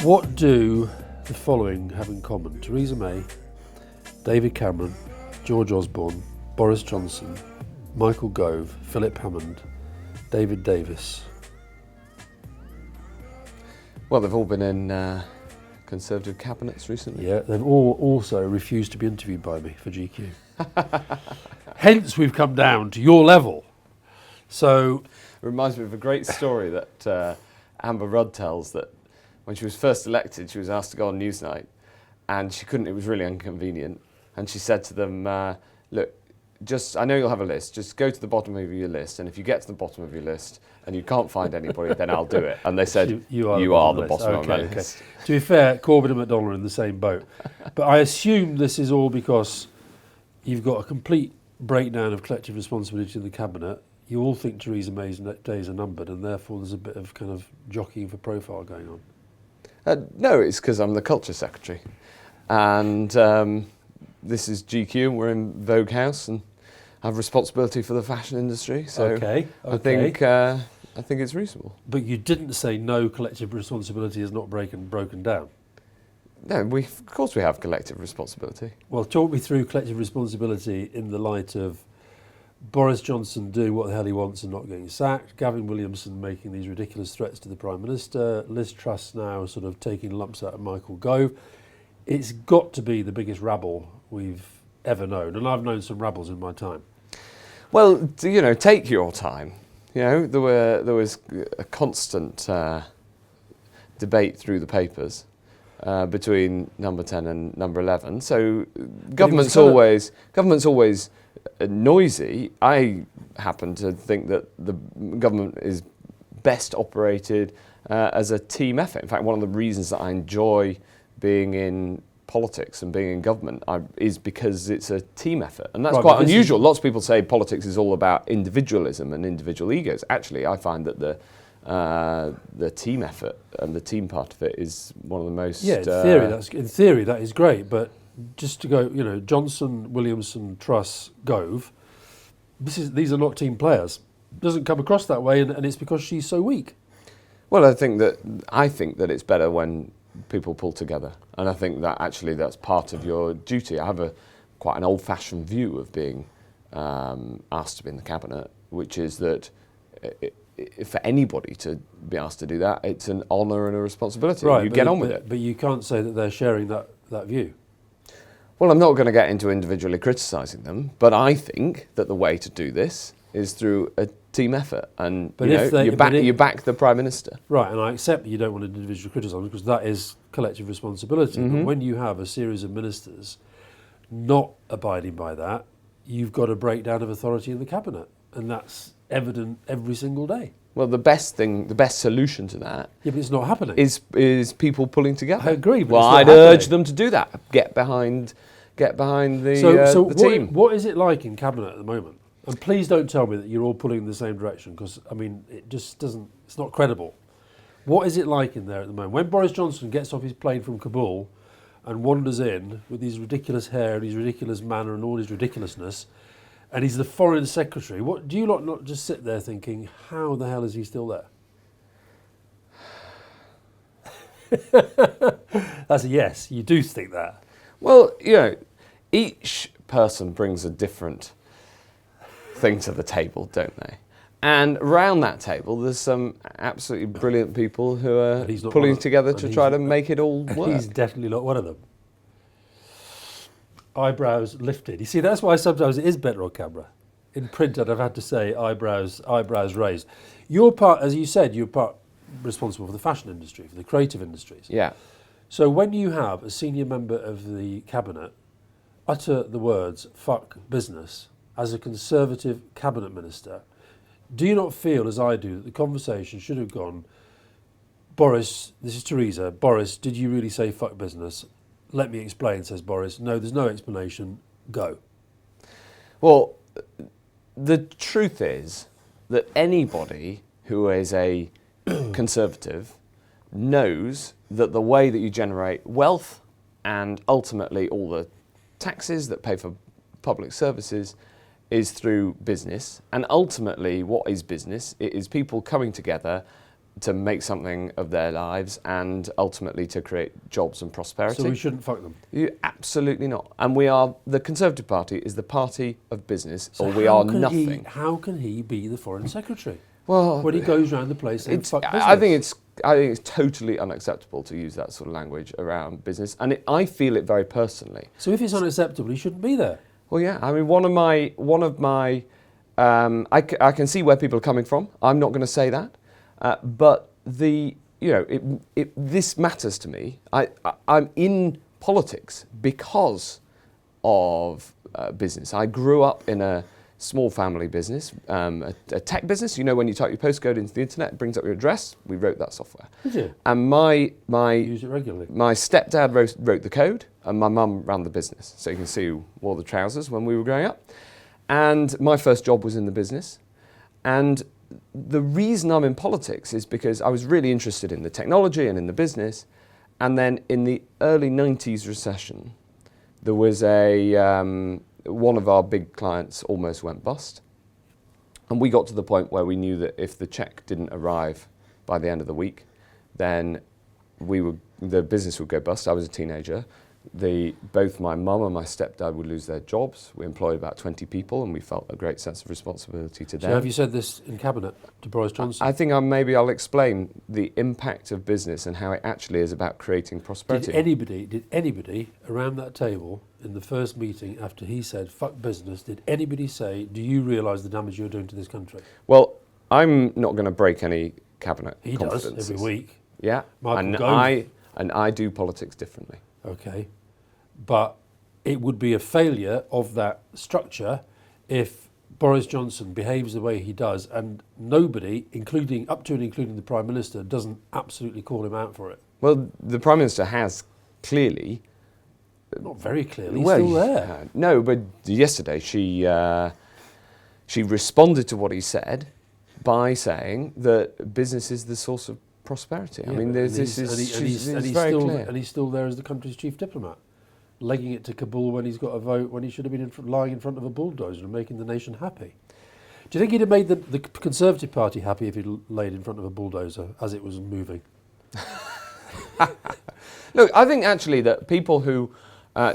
What do the following have in common? Theresa May, David Cameron, George Osborne, Boris Johnson, Michael Gove, Philip Hammond, David Davis. Well, they've all been in Conservative cabinets recently. Yeah, they've all also refused to be interviewed by me for GQ. Hence, we've come down to your level. So, it reminds me of a great story that Amber Rudd tells, that when she was first elected, she was asked to go on Newsnight, and she couldn't. It was really inconvenient, and she said to them, "Look, I know you'll have a list. Just go to the bottom of your list, and if you get to the bottom of your list and you can't find anybody, then I'll do it." And they said, "You are the bottom of my list." To be fair, Corbyn and McDonnell are in the same boat, but I assume this is all because you've got a complete breakdown of collective responsibility in the cabinet. You all think Theresa May's days are numbered, and therefore there's a bit of kind of jockeying for profile going on. No, it's because I'm the culture secretary, and this is GQ, and we're in Vogue House, and I have responsibility for the fashion industry. So okay. I think it's reasonable. But you didn't say no, collective responsibility is not broken down. No, of course we have collective responsibility. Well, talk me through collective responsibility in the light of Boris Johnson doing what the hell he wants and not getting sacked, Gavin Williamson making these ridiculous threats to the Prime Minister, Liz Truss now sort of taking lumps out of Michael Gove. It's got to be the biggest rabble we've ever known, and I've known some rabbles in my time. Well, take your time. There was a constant debate through the papers between number 10 and number 11. So government's always noisy. I happen to think that the government is best operated as a team effort. In fact, one of the reasons that I enjoy being in politics and being in government is because it's a team effort, and that's quite unusual. Lots of people say politics is all about individualism and individual egos. Actually, I find that the team effort and the team part of it is one of the most. Yeah, in theory that is great, but just to go, Johnson, Williamson, Truss, Gove. These are not team players. Doesn't come across that way, and it's because she's so weak. Well, I think that it's better when people pull together, and I think that actually that's part of your duty. I have quite an old-fashioned view of being asked to be in the cabinet, which is that for anybody to be asked to do that, it's an honour and a responsibility. Right, you get on with it. But you can't say that they're sharing that view. Well, I'm not going to get into individually criticising them, but I think that the way to do this is through a team effort, and you back the Prime Minister. Right, and I accept that you don't want an individual criticism because that is collective responsibility. Mm-hmm. But when you have a series of ministers not abiding by that, you've got a breakdown of authority in the cabinet, and that's evident every single day. Well, the best solution to that, but it's not happening. Is people pulling together. I agree. But well, I'd urge them to do that. Get behind the team. What is it like in cabinet at the moment? And please don't tell me that you're all pulling in the same direction, because it just doesn't. It's not credible. What is it like in there at the moment? When Boris Johnson gets off his plane from Kabul and wanders in with his ridiculous hair and his ridiculous manner and all his ridiculousness, and he's the foreign secretary, what do you lot not just sit there thinking, how the hell is he still there? That's a yes. You do think that. Well, each person brings a different thing to the table, don't they? And around that table, there's some absolutely brilliant people who are pulling together to try to make it all work. He's definitely not one of them. Eyebrows lifted. You see, that's why sometimes it is better on camera. In print, I'd have had to say eyebrows raised. You're part, as you said, responsible for the fashion industry, for the creative industries. Yeah. So when you have a senior member of the cabinet utter the words "fuck business" as a Conservative cabinet minister, do you not feel, as I do, that the conversation should have gone, Boris, this is Theresa, Boris, did you really say fuck business? Let me explain, says Boris. No, there's no explanation. Go. Well, the truth is that anybody who is a Conservative knows that the way that you generate wealth and ultimately all the taxes that pay for public services is through business. And ultimately, what is business? It is people coming together to make something of their lives and ultimately to create jobs and prosperity. So we shouldn't fuck them? Absolutely not. And the Conservative Party is the party of business, So or we are nothing. How can he be the Foreign Secretary? Well, when he goes around the place and fuck business? I think it's totally unacceptable to use that sort of language around business, and I feel it very personally. So if it's unacceptable, he shouldn't be there. Well, yeah. I mean, I can see where people are coming from. I'm not going to say that, but this matters to me. I'm in politics because of business. I grew up in a small family business, a tech business. You know, when you type your postcode into the internet, it brings up your address. We wrote that software. Did you? And use it regularly. My stepdad wrote the code, and my mum ran the business. So you can see who wore the trousers when we were growing up. And my first job was in the business. And the reason I'm in politics is because I was really interested in the technology and in the business. And then in the early 90s recession, there was one of our big clients almost went bust. And we got to the point where we knew that if the check didn't arrive by the end of the week, then the business would go bust. I was a teenager. Both my mum and my stepdad would lose their jobs. We employed about 20 people, and we felt a great sense of responsibility to them. So have you said this in Cabinet to Boris Johnson? I think maybe I'll explain the impact of business and how it actually is about creating prosperity. Did anybody around that table in the first meeting after he said, fuck business, did anybody say, do you realise the damage you're doing to this country? Well, I'm not going to break any Cabinet He does every week. Yeah, and I do politics differently. Okay, but it would be a failure of that structure if Boris Johnson behaves the way he does and nobody, including the Prime Minister, doesn't absolutely call him out for it. Well, the Prime Minister has clearly... Not very clearly, he's still there. No, but yesterday she responded to what he said by saying that business is the source of prosperity. Yeah, I mean, he's very clear. And he's still there as the country's chief diplomat, legging it to Kabul when he's got a vote, when he should have been lying in front of a bulldozer and making the nation happy. Do you think he'd have made the Conservative Party happy if he'd laid in front of a bulldozer as it was moving? Look, I think actually that people who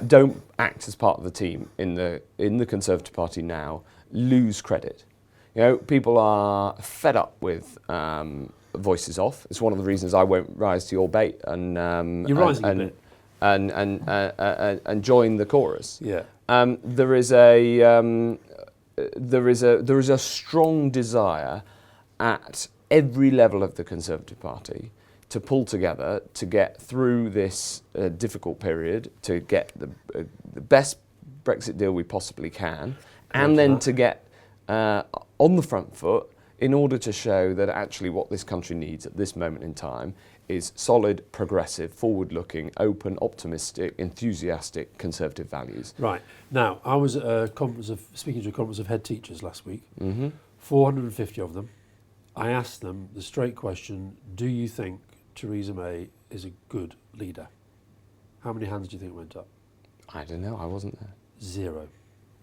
don't act as part of the team in the Conservative Party now lose credit. You know, people are fed up with voices off. It's one of the reasons I won't rise to your bait and You're rising a bit. And join the chorus. Yeah. There is a strong desire at every level of the Conservative Party to pull together to get through this difficult period, to get the best Brexit deal we possibly can, and then to get on the front foot in order to show that actually what this country needs at this moment in time is solid, progressive, forward-looking, open, optimistic, enthusiastic Conservative values. Right. Now, I was at speaking to a conference of head teachers last week, 450 of them. I asked them the straight question, do you think Theresa May is a good leader? How many hands do you think went up? I don't know, I wasn't there. 0.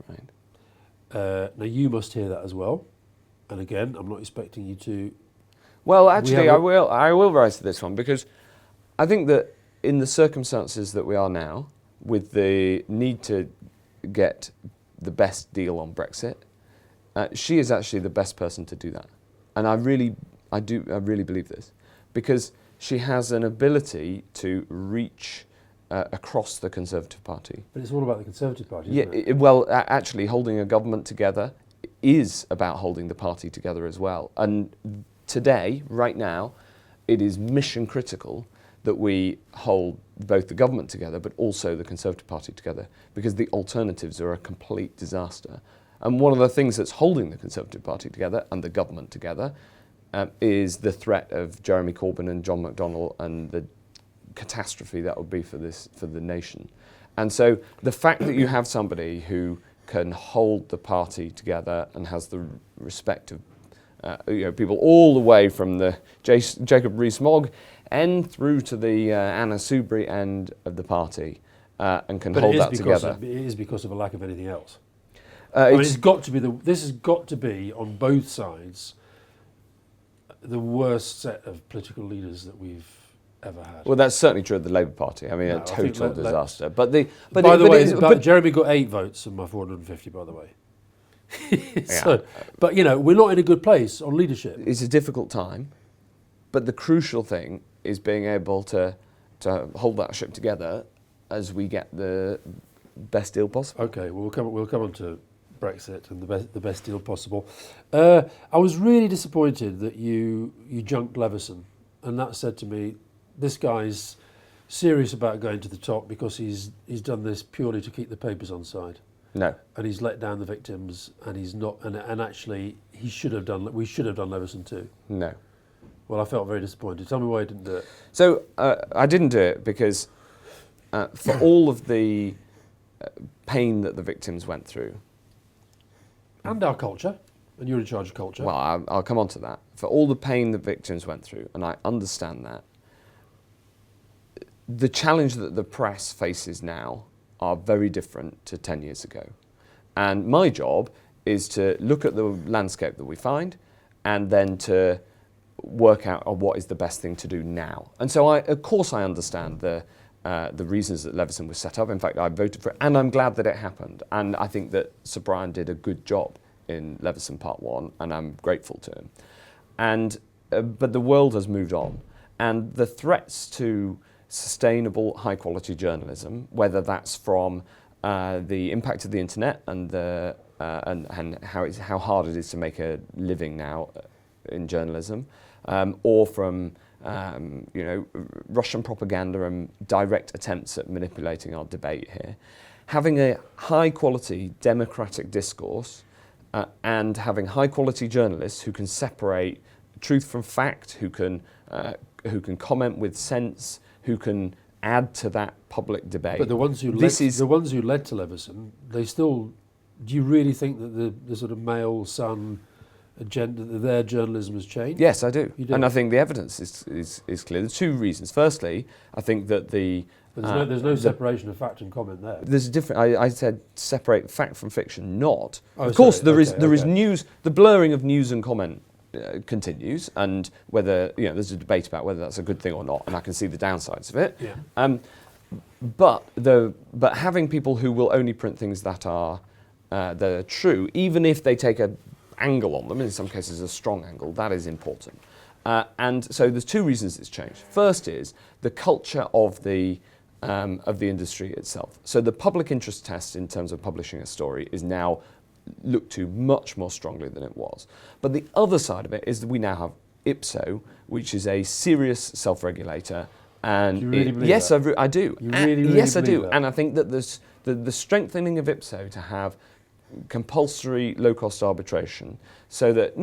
Right. Now, you must hear that as well. And again, I'm not expecting you to... Well, actually, I will rise to this one, because I think that in the circumstances that we are now, with the need to get the best deal on Brexit, she is actually the best person to do that. And I really believe this, because she has an ability to reach across the Conservative Party. But it's all about the Conservative Party, isn't it? Well, actually, holding a government together is about holding the party together as well. And today, right now, it is mission critical that we hold both the government together but also the Conservative Party together, because the alternatives are a complete disaster. And one of the things that's holding the Conservative Party together and the government together is the threat of Jeremy Corbyn and John McDonnell and the catastrophe that would be for the nation. And so the fact that you have somebody who can hold the party together and has the respect of people all the way from the Jacob Rees-Mogg end through to the Anna Soubry end of the party and can hold that together. It is because of a lack of anything else. I mean, this has got to be on both sides the worst set of political leaders that we've ever had. Well, that's certainly true of the Labour Party. I mean, No, a I think total that- disaster. But the but by it- the but way, it's- but but- Jeremy got 8 votes of my 450. By the way, Yeah. so, but you know, we're not in a good place on leadership. it's a difficult time, but the crucial thing is being able to hold that ship together as we get the best deal possible. Okay, well, we'll come on to Brexit and the best deal possible. I was really disappointed that you junked Leveson, and that said to me, this guy's serious about going to the top because he's done this purely to keep the papers on side, No. and he's let down the victims, and he's not, and actually we should have done Leveson too. No. Well, I felt very disappointed. Tell me why I didn't do it. So I didn't do it because for all of the pain that the victims went through, And our culture, and you're in charge of culture. well, I'll come on to that. For all the pain the victims went through, and I understand that, the challenge that the press faces now are very different to 10 years ago. And my job is to look at the landscape that we find and then to work out on what is the best thing to do now. And so, of course, I understand the reasons that Leveson was set up. In fact, I voted for it, and I'm glad that it happened. And I think that Sir Brian did a good job in Leveson Part 1, and I'm grateful to him. And but the world has moved on, and the threats to sustainable, high-quality journalism, whether that's from the impact of the internet and and how hard it is to make a living now in journalism, or from Russian propaganda and direct attempts at manipulating our debate here. Having a high-quality democratic discourse and having high-quality journalists who can separate truth from fact, who can comment with sense, who can add to that public debate. But the ones who led to Leveson, they still. Do you really think that the sort of male son agenda, their journalism has changed? Yes, I do. You do? And I think the evidence is clear. There's 2 reasons. Firstly, I think that There's no separation of fact and comment there. there's a different. I said separate fact from fiction. Not. Oh, Of course, sorry. there is Okay. news. The blurring of news and comment continues, and whether there's a debate about whether that's a good thing or not. And I can see the downsides of it. Yeah. But having people who will only print things that are true, even if they take a angle on them, in some cases a strong angle, that is important. And so there's 2 reasons it's changed. First is the culture of the industry itself. So the public interest test in terms of publishing a story is now looked to much more strongly than it was. But the other side of it is that we now have IPSO, which is a serious self-regulator. And Do you really believe yes, that? I do. You really yes, I believe do. that? And I think that the strengthening of IPSO to have compulsory low-cost arbitration, so that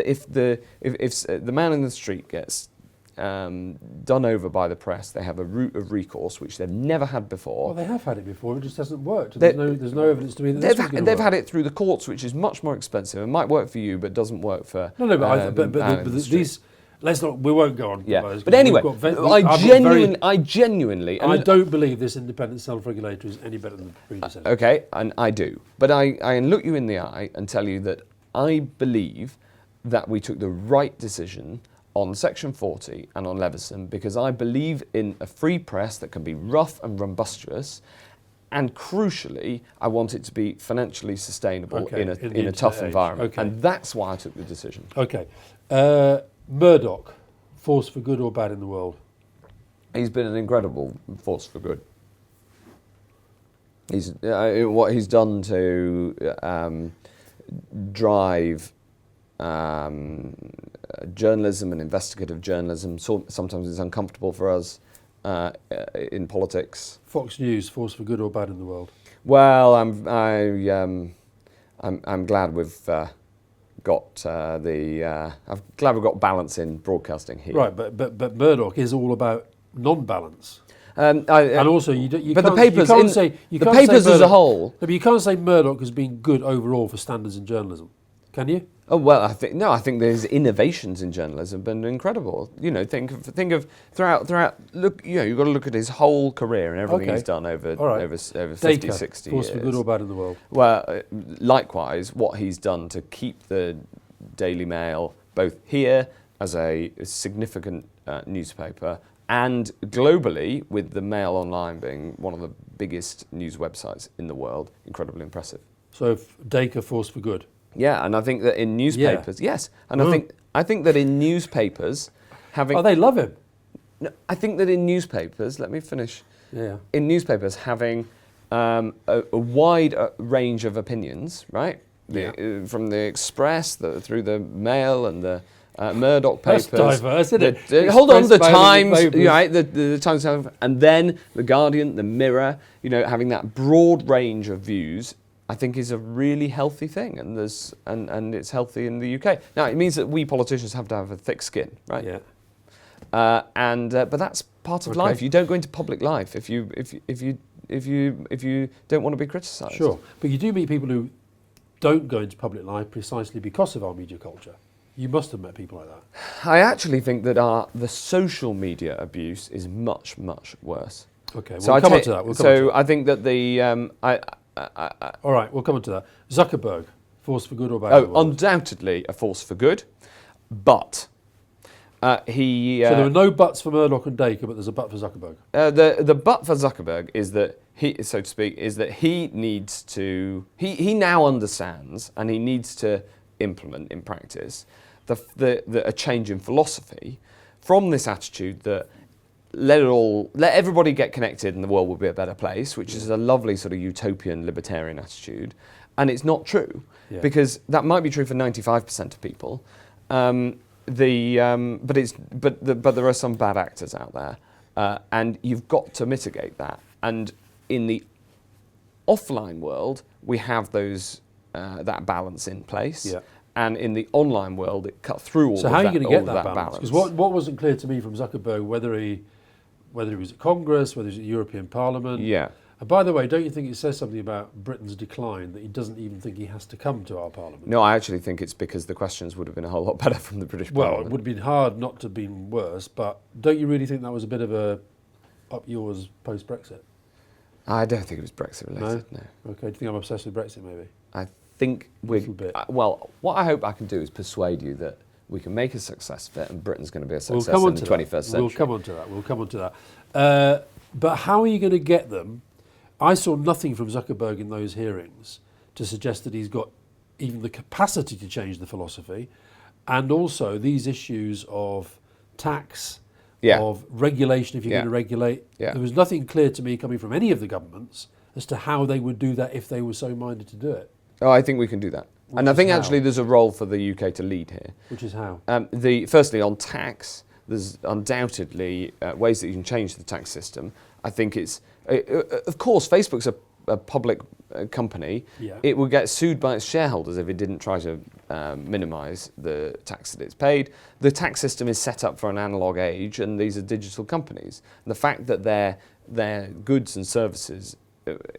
if the man in the street gets done over by the press, they have a route of recourse which they've never had before. Well, they have had it before. It just hasn't worked. There's no evidence to me that this was going to They've work. had it through the courts, which is much more expensive. It might work for you, but doesn't work for No, but the man in the street. these. Let's not. We won't go on. Yeah, those, but anyway, we've got I genuinely, I don't believe this independent self-regulator is any better than the predecessor. Okay, and I do. But I can look you in the eye and tell you that I believe that we took the right decision on Section 40 and on Leveson, because I believe in a free press that can be rough and rumbustious, and crucially, I want it to be financially sustainable in a tough environment. Okay. And that's why I took the decision. Okay. Murdoch, force for good or bad in the world? He's been an incredible force for good. What he's done to drive journalism and investigative journalism. Sometimes it's uncomfortable for us in politics. Fox News, force for good or bad in the world? Well, I'm glad we've got I'm glad we've got balance in broadcasting here. Right, but Murdoch is all about non-balance. And also, but can't, the papers, you can't say the papers as a whole. No, but you can't say Murdoch has been good overall for standards in journalism, can you? Oh well, I think there's innovations in journalism been incredible. Think of throughout. Look, you've got to look at his whole career and everything he's done over 50, 60 force years. for good or bad in the world? Well, likewise, what he's done to keep the Daily Mail both here as a significant newspaper, and globally, with the Mail Online being one of the biggest news websites in the world, incredibly impressive. So Dacre force for good. Yeah, and I think that in newspapers, yes, and I think that in newspapers, having they love him. No, I think that in newspapers, let me finish. Yeah. In newspapers, having a wide range of opinions, right? From the Express through the Mail and the Murdoch papers. That's diverse, isn't it? Hold on, the Express, Mail, Times, papers. right? The Times, and then the Guardian, the Mirror. Having that broad range of views, I think is a really healthy thing, and it's healthy in the UK. Now it means that we politicians have to have a thick skin, right? Yeah. But that's part of life. You don't go into public life if you don't want to be criticised. Sure, but you do meet people who don't go into public life precisely because of our media culture. You must have met people like that. I actually think that the social media abuse is much, much worse. Okay, So we'll come on to that. I think that the All right, we'll come on to that. Zuckerberg, force for good or bad? undoubtedly a force for good, but he. So there were no buts for Murdoch and Dacre, but there's a but for Zuckerberg. The but for Zuckerberg is that he, so to speak, is that he needs to. He now understands, and he needs to implement in practice a change in philosophy from this attitude that let everybody get connected and the world will be a better place, which is a lovely sort of utopian libertarian attitude, and it's not true because that might be true for 95% of people. But there are some bad actors out there, and you've got to mitigate that. And in the offline world, we have that balance in place. Yeah. And in the online world, it cut through all of that. So how are you going to get that balance? Because what wasn't clear to me from Zuckerberg, whether he was at Congress, whether he was at the European Parliament. Yeah. And by the way, don't you think it says something about Britain's decline that he doesn't even think he has to come to our Parliament? No, I actually think it's because the questions would have been a whole lot better from the British Parliament. Well, it would have been hard not to have been worse, but don't you really think that was a bit of a up yours post-Brexit? I don't think it was Brexit related, no. Okay, do you think I'm obsessed with Brexit maybe? I think well, what I hope I can do is persuade you that we can make a success of it and Britain's going to be a success in the 21st century. We'll come on to that. But how are you going to get them? I saw nothing from Zuckerberg in those hearings to suggest that he's got even the capacity to change the philosophy, and also these issues of tax, of regulation if you're going to regulate. There was nothing clear to me coming from any of the governments as to how they would do that if they were so minded to do it. Oh, I think we can do that. And I think actually there's a role for the UK to lead here. Which is how? Firstly, on tax, there's undoubtedly ways that you can change the tax system. I think it's, of course, Facebook's a public company. Yeah. It would get sued by its shareholders if it didn't try to minimise the tax that it's paid. The tax system is set up for an analogue age, and these are digital companies. And the fact that their goods and services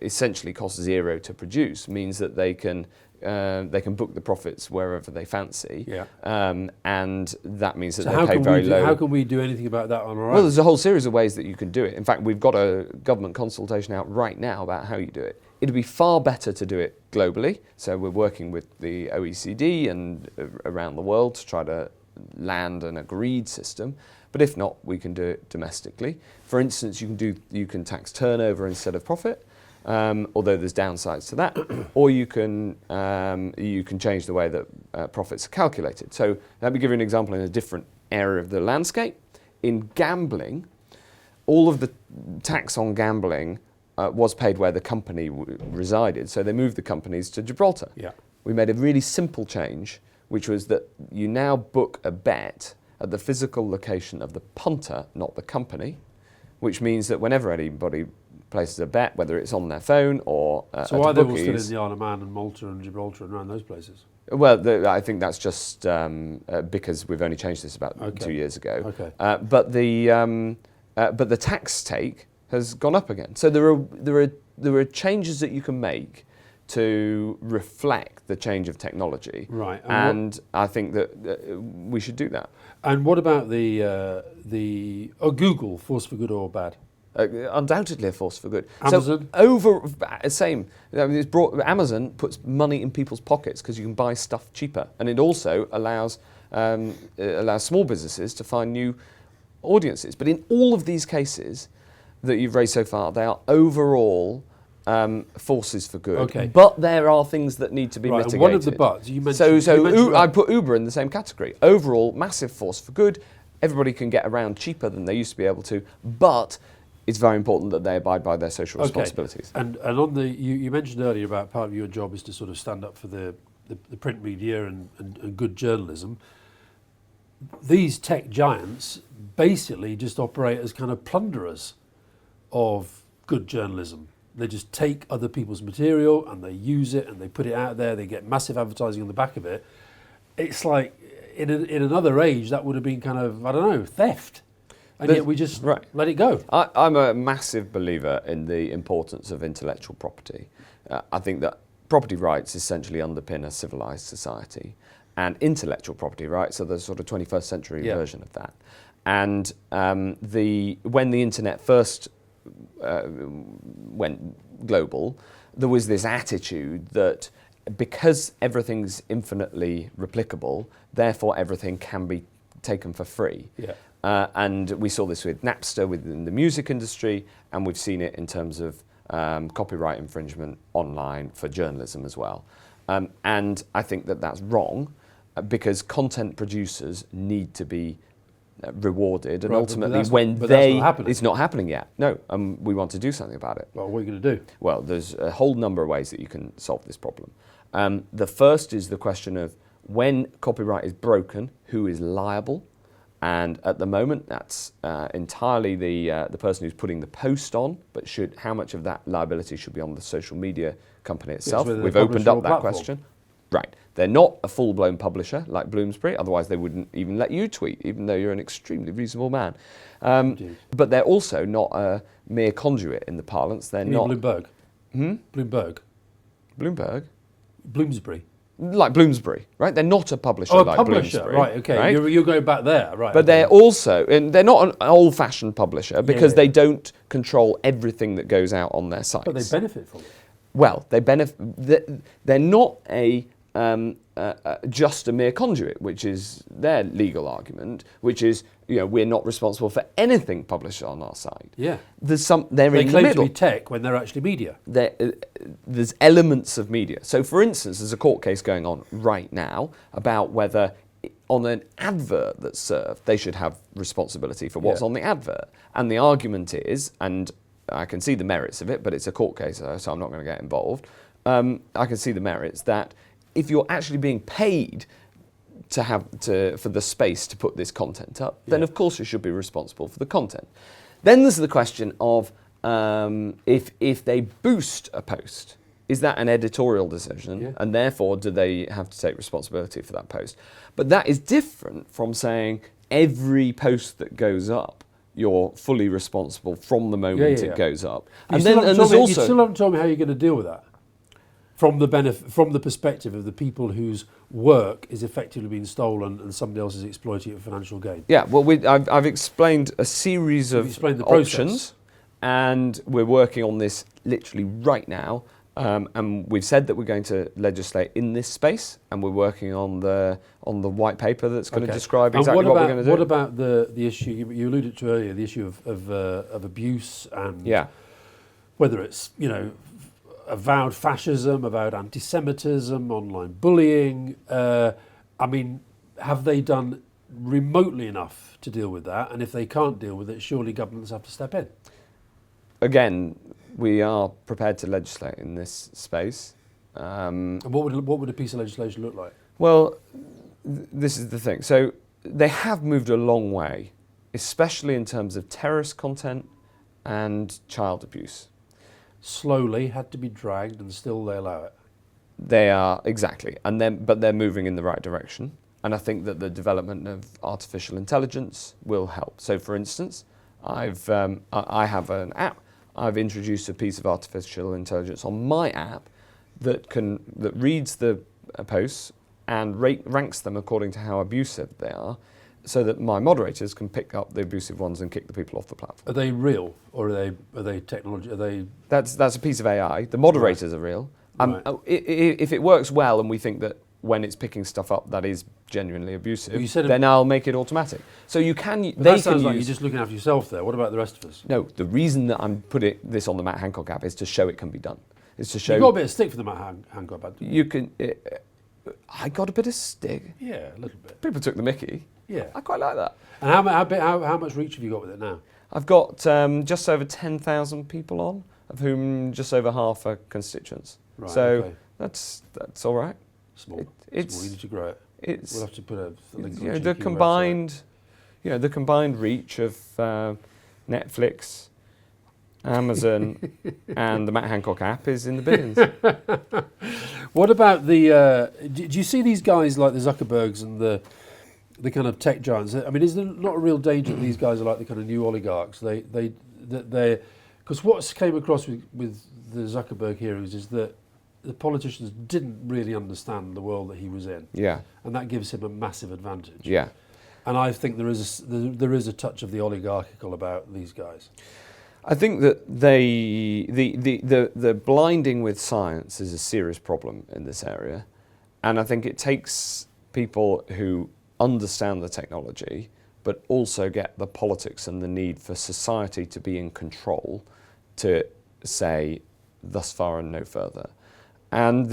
essentially cost zero to produce means that they can book the profits wherever they fancy, and that means that they pay very low. How can we do anything about that on our own? Well, there's a whole series of ways that you can do it. In fact, we've got a government consultation out right now about how you do it. It'd be far better to do it globally, so we're working with the OECD and around the world to try to land an agreed system. But if not, we can do it domestically. For instance, you can tax turnover instead of profit. Although there's downsides to that, or you can change the way that profits are calculated. So let me give you an example in a different area of the landscape. In gambling, all of the tax on gambling was paid where the company resided, so they moved the companies to Gibraltar. Yeah. We made a really simple change, which was that you now book a bet at the physical location of the punter, not the company, which means that whenever anybody places a bet, whether it's on their phone or so why are they all still in the Isle of Man and Malta and Gibraltar and around those places? Well, I think that's just because we've only changed this about 2 years ago. Okay. But the tax take has gone up again. So there are changes that you can make to reflect the change of technology. Right. And I think that we should do that. And what about the Google, force for good or bad? Undoubtedly a force for good. Amazon? So same. I mean, Amazon puts money in people's pockets because you can buy stuff cheaper, and it also allows allows small businesses to find new audiences. But in all of these cases that you've raised so far, they are overall forces for good. Okay. But there are things that need to be mitigated. And one of the buts, you mentioned... I put Uber in the same category. Overall, massive force for good. Everybody can get around cheaper than they used to be able to, but it's very important that they abide by their social responsibilities. And on the you mentioned earlier about part of your job is to sort of stand up for the print media and good journalism. These tech giants basically just operate as kind of plunderers of good journalism. They just take other people's material and they use it and they put it out there. They get massive advertising on the back of it. It's like in another age that would have been kind of, I don't know, theft. And yet we just let it go. I'm a massive believer in the importance of intellectual property. I think that property rights essentially underpin a civilized society, and intellectual property rights are the sort of 21st century version of that. And when the internet first went global, there was this attitude that because everything's infinitely replicable, therefore everything can be taken for free. Yeah. And we saw this with Napster within the music industry, and we've seen it in terms of copyright infringement online for journalism as well. And I think that that's wrong because content producers need to be rewarded, and ultimately it's not happening yet. No, we want to do something about it. Well, what are you going to do? Well, there's a whole number of ways that you can solve this problem. The first is the question of when copyright is broken, who is liable? And at the moment, that's entirely the person who's putting the post on, but how much of that liability should be on the social media company itself? We've opened up that question. Right. They're not a full-blown publisher like Bloomsbury, otherwise they wouldn't even let you tweet, even though you're an extremely reasonable man. But they're also not a mere conduit in the parlance. They're not... Bloomberg? Bloomberg? Bloomsbury? Like Bloomsbury, right? They're not a publisher like Bloomsbury. Right, okay. Right? You're going back there, right. But they're also, and they're not an old-fashioned publisher because they don't control everything that goes out on their sites. But they benefit from it. Well, they benefit. They're not just a mere conduit, which is their legal argument, which is, we're not responsible for anything published on our site. Yeah. They're in the middle. They claim to be tech when they're actually media. There's elements of media. So, for instance, there's a court case going on right now about whether on an advert that's served, they should have responsibility for what's on the advert. And the argument is, and I can see the merits of it, but it's a court case, so I'm not going to get involved. I can see the merits that if you're actually being paid for the space to put this content up, then of course you should be responsible for the content. Then there's the question of if they boost a post, is that an editorial decision? Yeah. And therefore, do they have to take responsibility for that post? But that is different from saying every post that goes up, you're fully responsible from the moment it goes up. You still haven't told me how you're going to deal with that. From the perspective of the people whose work is effectively being stolen and somebody else is exploiting it for financial gain. Yeah, well, I've explained a series of options, and we're working on this literally right now. And we've said that we're going to legislate in this space, and we're working on the white paper that's going to describe exactly what we're going to do. What about the issue you alluded to earlier, the issue of abuse and whether it's avowed fascism, avowed anti-Semitism, online bullying. Have they done remotely enough to deal with that? And if they can't deal with it, surely governments have to step in. Again, we are prepared to legislate in this space. And what would a piece of legislation look like? Well, this is the thing. So they have moved a long way, especially in terms of terrorist content and child abuse. Slowly, had to be dragged, and still they allow it. They are, exactly, but they're moving in the right direction. And I think that the development of artificial intelligence will help. So, for instance, I have an app. I've introduced a piece of artificial intelligence on my app that reads the posts and ranks them according to how abusive they are, so that my moderators can pick up the abusive ones and kick the people off the platform. Are they real, or are they technology? Are they? That's a piece of AI. The moderators are real. If it works well, and we think that when it's picking stuff up that is genuinely abusive, You said then I'll make it automatic. So you can. But They that sounds can like use. you're just looking after yourself there. What about the rest of us? No, the reason that I'm putting this on the Matt Hancock app is to show it can be done. Is to show You got a bit of stick for the Matt Hancock app. you can. I got a bit of stick. Yeah, a little bit. People took the mickey. Yeah. I quite like that. And how much reach have you got with it now? I've got just over 10,000 people on, of whom just over half are constituents. Right, so okay. that's all right. Small. It's Small. You need to grow it. it's We'll have to put a link on you know, the the GQ combined the combined reach of Netflix, Amazon, and the Matt Hancock app is in the billions. website. What about the? Do you see these guys like the Zuckerbergs and the kind of tech giants? I mean, is there not a real danger that these guys are like the kind of new oligarchs? They because what's came across with the Zuckerberg hearings is that the politicians didn't really understand the world that he was in, Yeah, and that gives him a massive advantage. yeah. And I think there is a touch of the oligarchical about these guys. I think that the blinding with science is a serious problem in this area, and I think it takes people who understand the technology but also get the politics and the need for society to be in control to say thus far and no further. And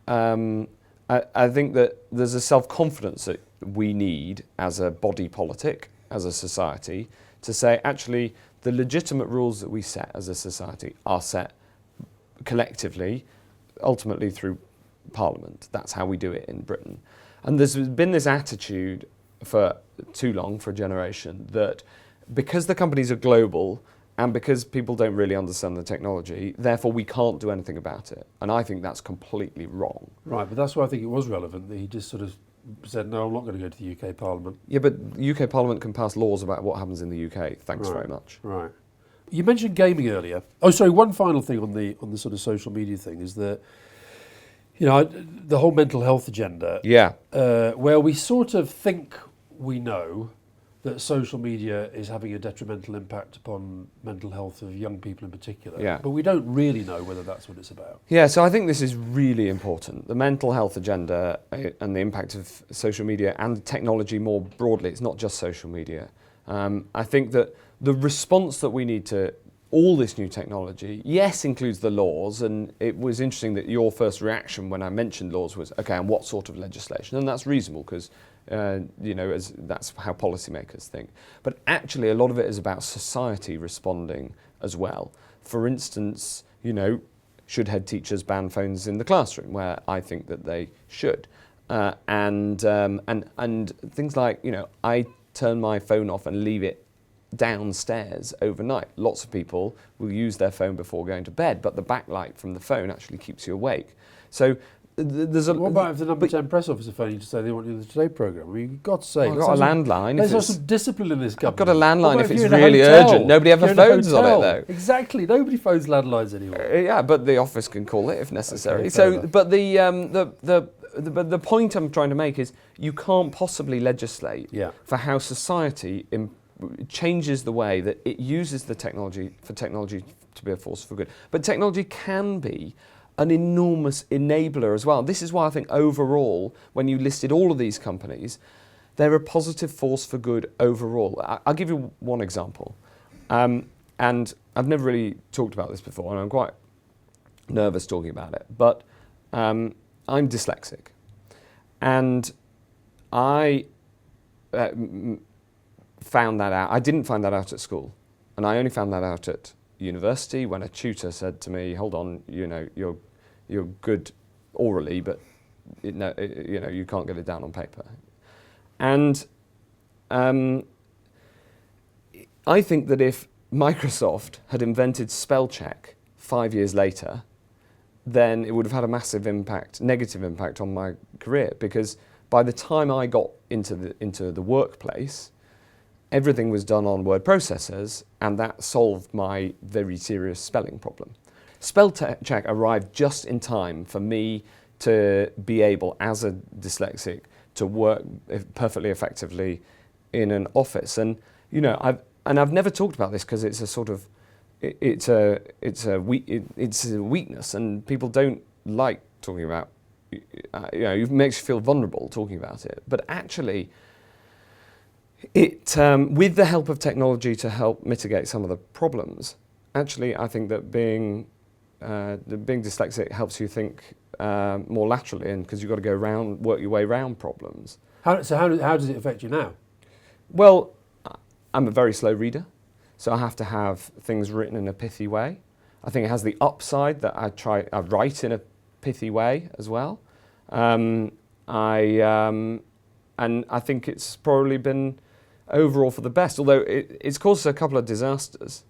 I think that there's a self-confidence that we need as a body politic, as a society, to say actually the legitimate rules that we set as a society are set collectively, ultimately through Parliament. That's how we do it in Britain. And there's been this attitude for too long, for a generation, that because the companies are global and because people don't really understand the technology, therefore we can't do anything about it. And I think that's completely wrong. Right, but that's why I think it was relevant that he just sort of said, no, I'm not going to go to the UK Parliament. Yeah, but UK Parliament can pass laws about what happens in the UK. Thanks very much. Right. You mentioned gaming earlier. Oh, sorry, one final thing on the sort of social media thing is that, you know, the whole mental health agenda, Yeah. where we sort of think we know that social media is having a detrimental impact upon mental health of young people in particular. Yeah. But we don't really know whether that's what it's about. Yeah, so I think this is really important. The mental health agenda and the impact of social media and technology more broadly, it's not just social media. I think that the response that we need to all this new technology, yes, includes the laws, and it was interesting that your first reaction when I mentioned laws was, okay, and what sort of legislation? And that's reasonable because that's how policymakers think. But actually, a lot of it is about society responding as well. For instance, should head teachers ban phones in the classroom? Where I think that they should, and things like I turn my phone off and leave it downstairs overnight. Lots of people will use their phone before going to bed, but the backlight from the phone actually keeps you awake. So there's a. What about if the number 10 press officer phone you to say they want you in the Today programme? I mean, you've got to say. I've got a landline. There's some discipline in this government. I've got a landline if it's you're in a really hotel? urgent. Nobody ever You're in a phones on it hotel. though. Exactly. Nobody phones landlines anymore. Yeah, but the office can call it if necessary. Okay, So, enough. but the point I'm trying to make is you can't possibly legislate for how society changes the way that it uses the technology for technology to be a force for good. But technology can be an enormous enabler as well. This is why I think overall, when you listed all of these companies, they're a positive force for good overall. I'll give you one example. And I've never really talked about this before, and I'm quite nervous talking about it. But I'm dyslexic. And I found that out. I didn't find that out at school, and I only found that out at university when a tutor said to me, "Hold on, you're good orally, but you can't get it down on paper." And I think that if Microsoft had invented spell check 5 years later, then it would have had a massive impact, negative impact on my career, because by the time I got into the workplace, everything was done on word processors, and that solved my very serious spelling problem. Spell check arrived just in time for me to be able, as a dyslexic, to work perfectly effectively in an office. And I've never talked about this because it's a sort of it's a weakness, and people don't like talking about it makes you feel vulnerable talking about it. But actually, it with the help of technology to help mitigate some of the problems, actually, I think that being dyslexic helps you think more laterally, and because you've got to work your way around problems. How does it affect you now? Well, I'm a very slow reader, so I have to have things written in a pithy way. I think it has the upside that I write in a pithy way as well. And I think it's probably been overall for the best, although it's caused a couple of disasters.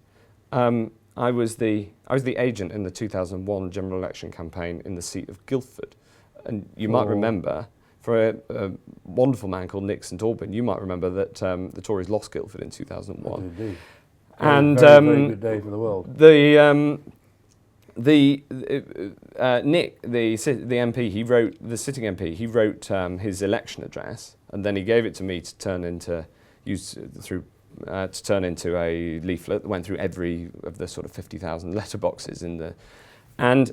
I was the agent in the 2001 general election campaign in the seat of Guildford, and you might remember, for a wonderful man called Nick St Aubyn, you might remember that the Tories lost Guildford in 2001. Indeed. And very good day for the world. Nick, the MP, the sitting MP, he wrote his election address, and then he gave it to me to turn into a leaflet that went through every of the sort of 50,000 letterboxes in the, and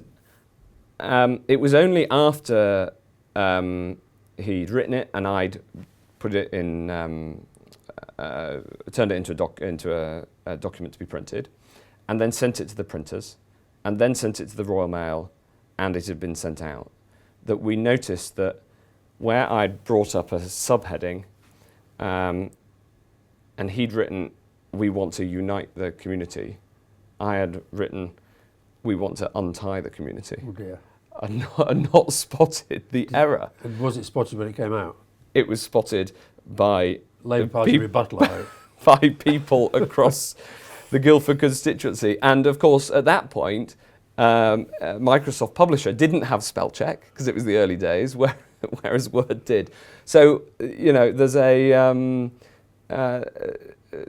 it was only after he'd written it and I'd put it in, turned it into a document to be printed, and then sent it to the printers, and then sent it to the Royal Mail, and it had been sent out, that we noticed that where I'd brought up a subheading, and he'd written, "We want to unite the community," I had written, "We want to untie the community." Oh dear. And not spotted the error. And was it spotted when it came out? It was spotted by Labour Party rebuttal, I hope. by people across the Guildford constituency. And of course, at that point, Microsoft Publisher didn't have spell check because it was the early days, whereas Word did. So, there's a...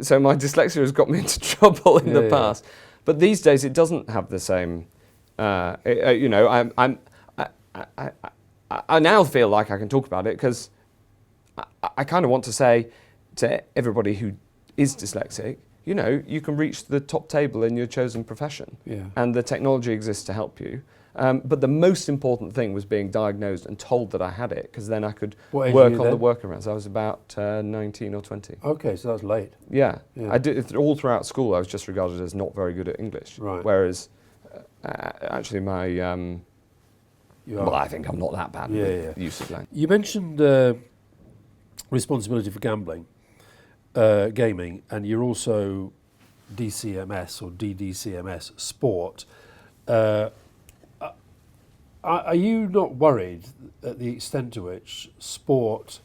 so my dyslexia has got me into trouble in the past. But these days it doesn't have the same... I now feel like I can talk about it because I kind of want to say to everybody who is dyslexic, you can reach the top table in your chosen profession, and the technology exists to help you. But the most important thing was being diagnosed and told that I had it, because then I could work on the workarounds. I was about 19 or 20. Okay, so that's late. Yeah. I did all throughout school. I was just regarded as not very good at English. Right. Whereas, actually, my well, I think I'm not that bad with use of language. You mentioned responsibility for gambling, gaming, and you're also DCMS or DDCMS sport. Are you not worried at the extent to which sport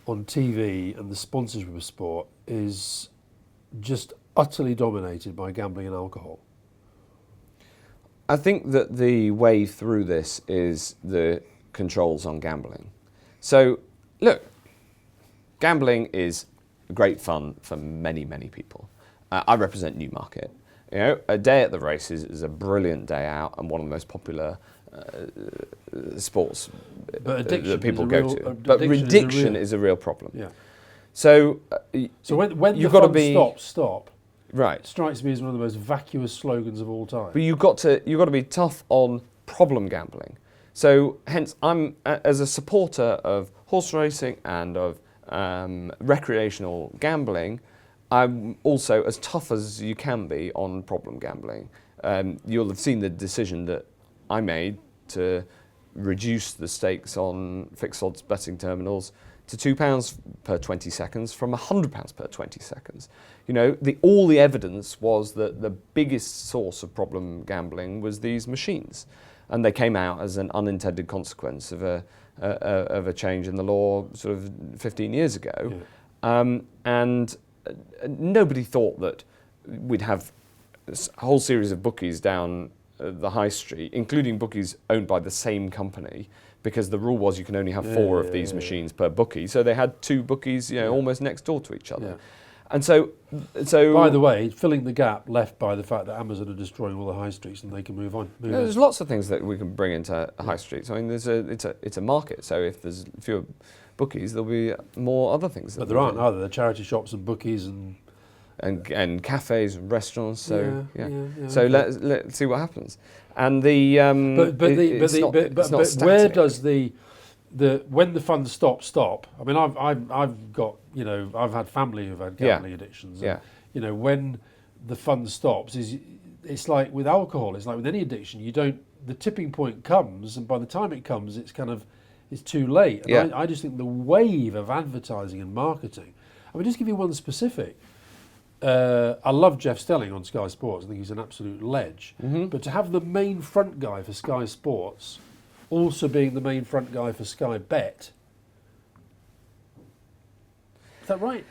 on TV and the sponsorship of sport is just utterly dominated by gambling and alcohol? I think that the way through this is the controls on gambling. So, look, gambling is great fun for many, many people. I represent Newmarket. A day at the races is a brilliant day out and one of the most popular sports that people go to. But addiction is a real problem. Yeah. So when you've the got to fun be stop. Right. Strikes me as one of the most vacuous slogans of all time. But you've got to be tough on problem gambling. So hence, I'm as a supporter of horse racing and of recreational gambling, I'm also as tough as you can be on problem gambling. You'll have seen the decision that I made to reduce the stakes on fixed odds betting terminals to £2 per 20 seconds from £100 per 20 seconds. All the evidence was that the biggest source of problem gambling was these machines, and they came out as an unintended consequence of a change in the law sort of 15 years ago. Yeah. And nobody thought that we'd have a whole series of bookies down the high street, including bookies owned by the same company, because the rule was you can only have four of these machines per bookie. So they had two bookies, almost next door to each other. Yeah. And so. By the way, filling the gap left by the fact that Amazon are destroying all the high streets and they can move on. There's lots of things that we can bring into high streets. I mean, it's a market. So if there's fewer bookies, there'll be more other things. But there aren't, are there? There are charity shops and bookies and and cafes and restaurants. So So okay. let's see what happens. And the but where does the when the funds stop? I mean, I've got, you know, I've had family who've had gambling addictions. And, you know, when the fund stops, it's like with alcohol. It's like with any addiction. The tipping point comes, and by the time it comes, it's too late. And I just think the wave of advertising and marketing. I mean, just give you one specific. I love Jeff Stelling on Sky Sports. I think he's an absolute ledge. Mm-hmm. But to have the main front guy for Sky Sports also being the main front guy for Sky Bet, is that right?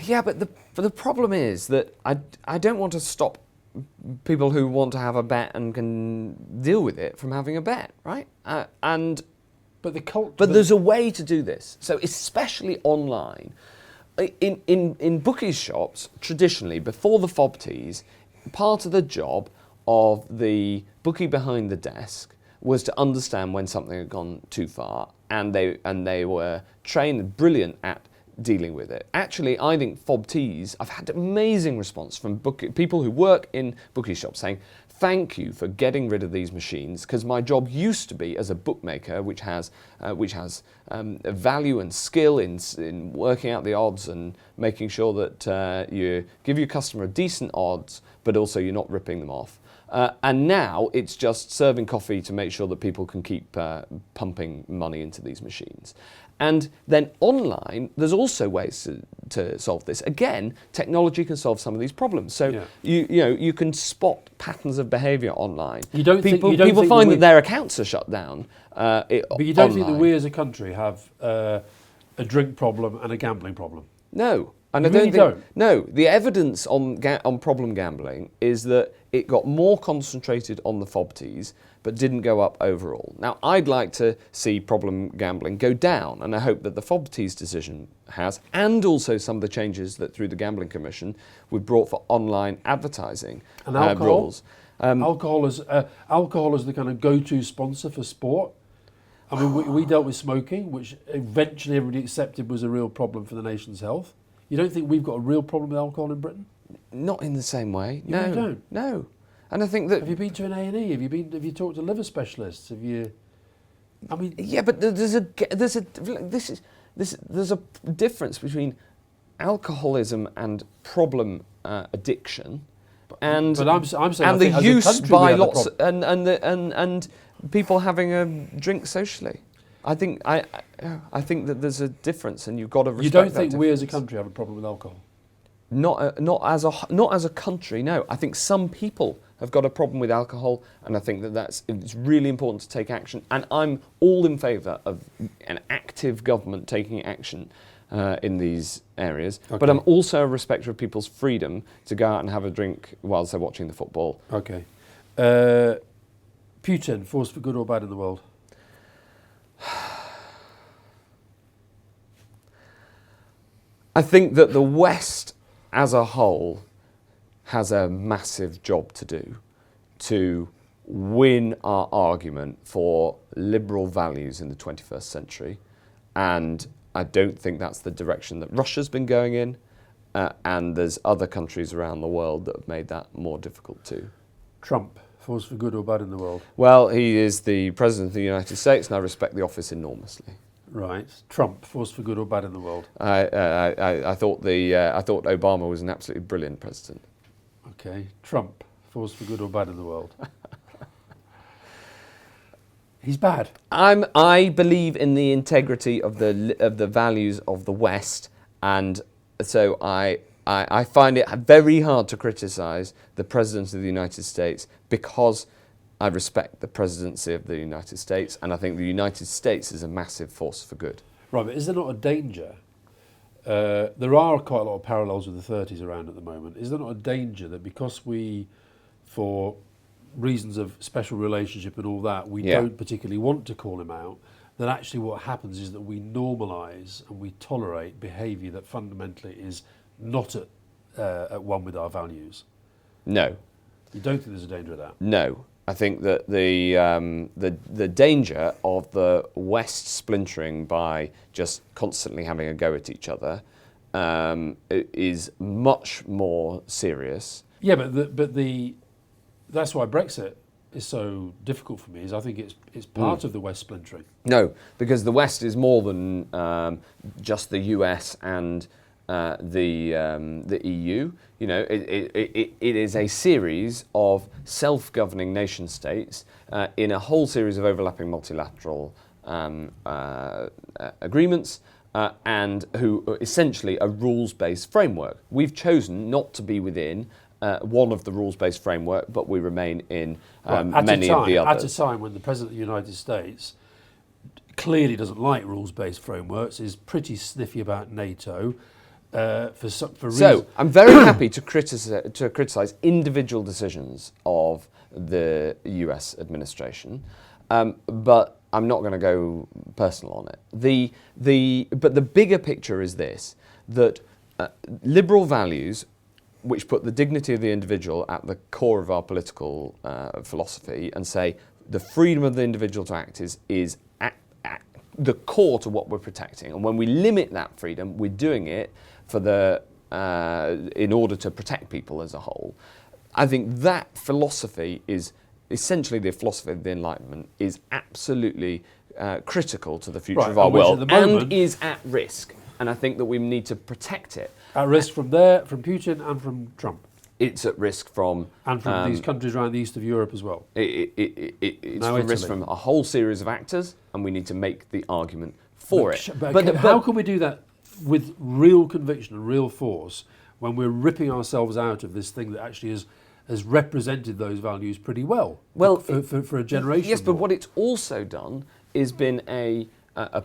Yeah, but the problem is that I don't want to stop people who want to have a bet and can deal with it from having a bet, right? But there's a way to do this. So especially online, in bookies shops, traditionally before the fob teas, part of the job of the bookie behind the desk was to understand when something had gone too far, and they were trained, brilliant at dealing with it. Actually, I think fob teas, I've had amazing response from people who work in bookie shops saying, thank you for getting rid of these machines, because my job used to be as a bookmaker, which has value and skill in working out the odds and making sure that you give your customer decent odds, but also you're not ripping them off. And now it's just serving coffee to make sure that people can keep pumping money into these machines. And then online, there's also ways to solve this. Again, technology can solve some of these problems. So you can spot patterns of behaviour online. People find that their accounts are shut down. But you don't think that we as a country have a drink problem and a gambling problem? No. And I don't. No, the evidence on problem gambling is that it got more concentrated on the fob teas, but didn't go up overall. Now, I'd like to see problem gambling go down, and I hope that the fob teas decision has, and also some of the changes that through the Gambling Commission we've brought for online advertising and alcohol? rules. Alcohol is the kind of go-to sponsor for sport. I mean, we dealt with smoking, which eventually everybody accepted was a real problem for the nation's health. You don't think we've got a real problem with alcohol in Britain? Not in the same way. You really don't? No. And I think that... Have you been to an A&E? Have you talked to liver specialists? Have you... I mean... Yeah, but there's a difference between alcoholism and problem addiction, and I'm saying and the as use a country by we have a lots problem. and people having a drink socially. I think that there's a difference, and you've got to respect that. You don't think we as a country have a problem with alcohol? Not as a country. No, I think some people have got a problem with alcohol, and I think it's really important to take action. And I'm all in favour of an active government taking action in these areas. Okay. But I'm also a respecter of people's freedom to go out and have a drink whilst they're watching the football. Okay. Putin, force for good or bad in the world? I think that the West as a whole has a massive job to do to win our argument for liberal values in the 21st century. And I don't think that's the direction that Russia's been going in. And there's other countries around the world that have made that more difficult too. Trump, force for good or bad in the world? Well, he is the President of the United States, and I respect the office enormously. Right. Trump, force for good or bad in the world? I thought Obama was an absolutely brilliant president. Okay. Trump, force for good or bad in the world? He's bad. I believe in the integrity of the values of the West, and so I find it very hard to criticise the President of the United States because I respect the presidency of the United States, and I think the United States is a massive force for good. Right, but is there not a danger? There are quite a lot of parallels with the 30s around at the moment. Is there not a danger that because we, for reasons of special relationship and all that, we don't particularly want to call him out, that actually what happens is that we normalise and we tolerate behaviour that fundamentally is not at one with our values? No. You don't think there's a danger of that? No. I think that the danger of the West splintering by just constantly having a go at each other is much more serious. Yeah, but that's why Brexit is so difficult for me. Is I think it's part of the West splintering. No, because the West is more than just the US and the EU. You know, it is a series of self-governing nation states in a whole series of overlapping multilateral agreements. And who essentially a rules-based framework. We've chosen not to be within one of the rules-based framework, but we remain in many of the others. At a time when the President of the United States clearly doesn't like rules-based frameworks, is pretty sniffy about NATO. For reasons. So I'm very happy to criticise individual decisions of the US administration, but I'm not going to go personal on it. But the bigger picture is this, that liberal values, which put the dignity of the individual at the core of our political philosophy and say the freedom of the individual to act is at the core to what we're protecting. And when we limit that freedom, we're doing it for in order to protect people as a whole. I think that philosophy is essentially the philosophy of the Enlightenment is absolutely critical to the future of our world and is at risk. And I think that we need to protect it. At risk from Putin and from Trump. It's at risk from... And from these countries around the east of Europe as well. It's at risk from a whole series of actors, and we need to make the argument for it. But how can we do that with real conviction and real force when we're ripping ourselves out of this thing that actually has represented those values pretty well for a generation? Yes, but what it's also done is been a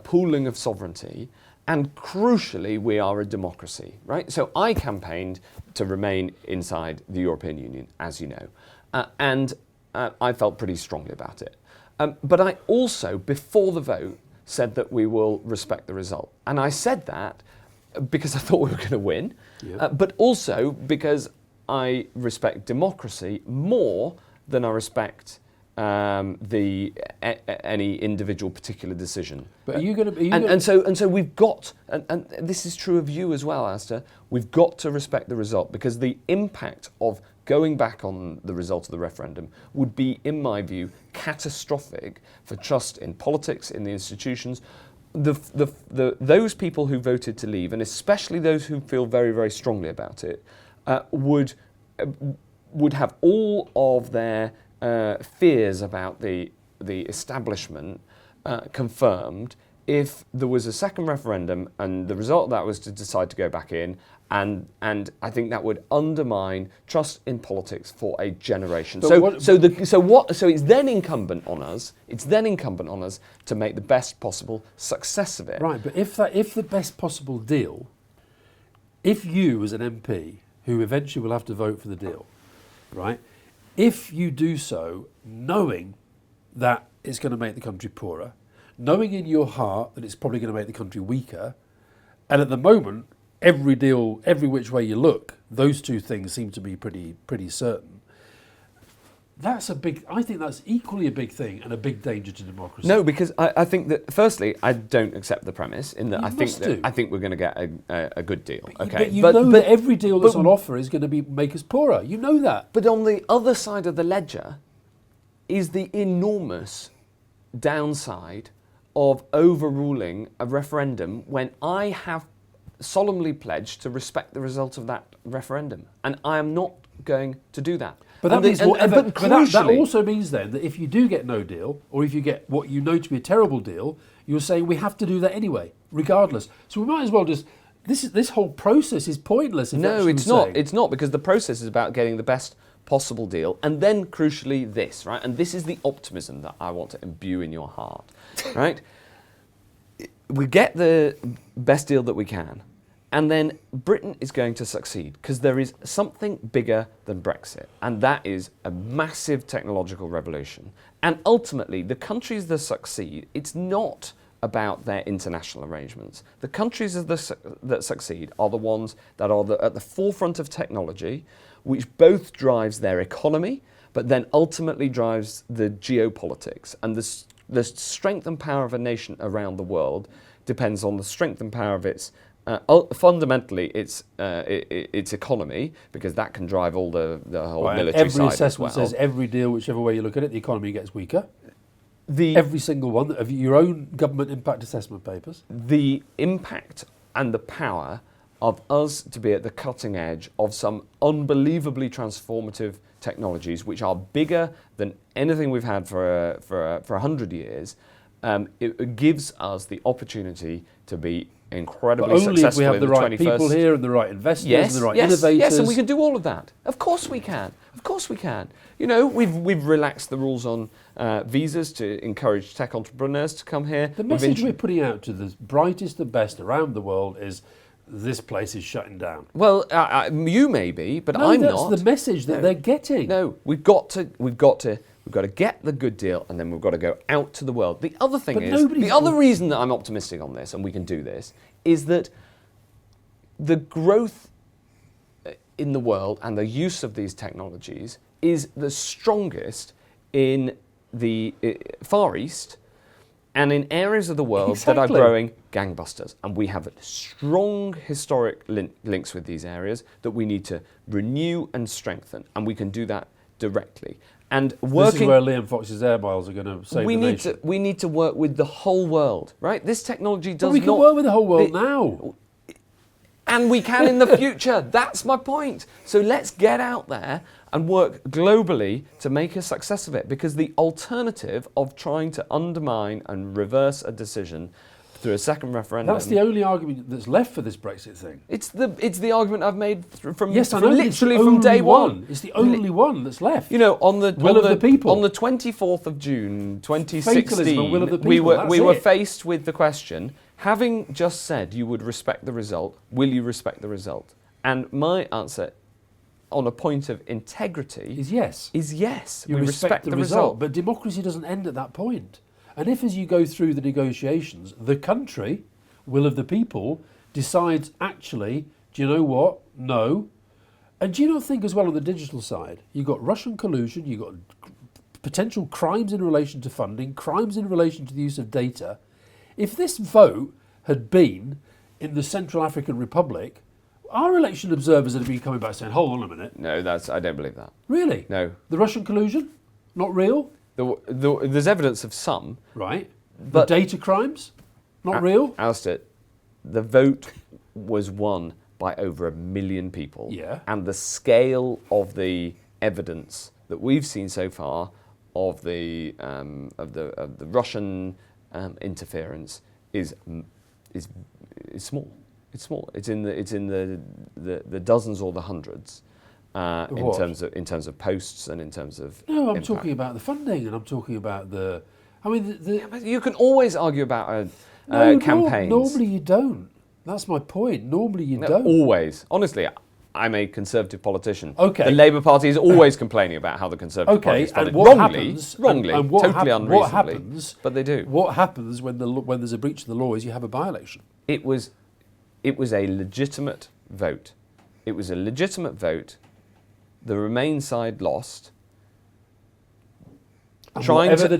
pooling of sovereignty, and crucially, we are a democracy, right? So I campaigned to remain inside the European Union, as you know, and I felt pretty strongly about it. But I also, before the vote, said that we will respect the result. And I said that because I thought we were going to win, but also because I respect democracy more than I respect any individual particular decision. But are you going to? And so we've got, and this is true of you as well, Alastair. We've got to respect the result, because the impact of going back on the result of the referendum would be, in my view, catastrophic for trust in politics, in the institutions. Those people who voted to leave, and especially those who feel very, very strongly about it, would have all of their fears about the establishment confirmed if there was a second referendum and the result of that was to decide to go back in, and I think that would undermine trust in politics for a generation. So it's then incumbent on us. It's then incumbent on us to make the best possible success of it. Right, but if the best possible deal, if you as an MP who eventually will have to vote for the deal, right? If you do so knowing that it's going to make the country poorer, knowing in your heart that it's probably going to make the country weaker, and at the moment, every deal, every which way you look, those two things seem to be pretty certain. I think that's equally a big thing and a big danger to democracy. No, because I think that, firstly, I don't accept the premise in that You I think we're going to get a good deal. Okay, but you know that every deal that's on offer is going to make us poorer. You know that. But on the other side of the ledger is the enormous downside of overruling a referendum when I have solemnly pledged to respect the result of that referendum, and I am not going to do that. But that also means then that if you do get no deal, or if you get what you know to be a terrible deal, you're saying we have to do that anyway, regardless. So we might as well just this whole process is pointless. No, it's not. It's not, because the process is about getting the best possible deal, and then crucially this, right? And this is the optimism that I want to imbue in your heart, right? We get the best deal that we can. And then Britain is going to succeed, because there is something bigger than Brexit, and that is a massive technological revolution. And ultimately, the countries that succeed, it's not about their international arrangements. The countries that succeed are the ones that are at the forefront of technology, which both drives their economy, but then ultimately drives the geopolitics. And the strength and power of a nation around the world depends on the strength and power of its Fundamentally, it's economy, because that can drive all the whole Right, military every side as assessment well. says every deal, whichever way you look at it, the economy gets weaker. Every single one of your own government impact assessment papers. The impact and the power of us to be at the cutting edge of some unbelievably transformative technologies, which are bigger than anything we've had for 100 years, it gives us the opportunity to be incredibly But only if we successful have in the the right 21st. people here and the right investors and the right innovators. Yes, and we can do all of that. Of course we can. Of course we can. You know, we've relaxed the rules on visas to encourage tech entrepreneurs to come here. The message we're putting out to the brightest and best around the world is this place is shutting down. Well, you may be, but No, I'm that's not. the message that they're getting. No, we've got to get the good deal, and then we've got to go out to the world. The other thing the other reason that I'm optimistic on this, and we can do this, is that the growth in the world and the use of these technologies is the strongest in the Far East and in areas of the world that are growing gangbusters. And we have strong historic links with these areas that we need to renew and strengthen, and we can do that directly. And this is where Liam Fox's air miles are going to save the nation. We need to work with the whole world, right? This technology does not... we can work with the whole world now. And we can in the future. That's my point. So let's get out there and work globally to make a success of it, because the alternative of trying to undermine and reverse a decision through a second referendum... That's the only argument that's left for this Brexit thing. It's the argument I've made from literally from day one. It's the only one that's left. You know, on the 24th of June 2016, Fatalism, will of the people, we were faced with the question, having just said you would respect the result, will you respect the result? And my answer, on a point of integrity, is yes. We respect the result. But democracy doesn't end at that point. And if, as you go through the negotiations, the country, will of the people, decides, actually, do you know what? No. And do you not think as well on the digital side, you've got Russian collusion, you've got potential crimes in relation to funding, crimes in relation to the use of data. If this vote had been in the Central African Republic, our election observers would have been coming back saying, hold on a minute. No, I don't believe that. Really? No. The Russian collusion? Not real? There's evidence of some. Right. But the data crimes? Not real? Alastair, the vote was won by over 1 million people. Yeah. And the scale of the evidence that we've seen so far of the Russian interference is small. It's small. It's in the dozens or the hundreds. In terms of posts and in terms of No, I'm impact. talking about the funding, and I'm talking about the. I mean, But you can always argue about campaigns. Normally you don't. That's my point. Normally you don't. Always. Honestly, I'm a Conservative politician. Okay. The Labour Party is always complaining about how the Conservative Party is funded. And what Wrongly, happens, wrongly, and what totally unreasonably. What happens? But they do. What happens when there's a breach of the law is you have a by-election. It was a legitimate vote. It was a legitimate vote. The Remain side lost. And whatever the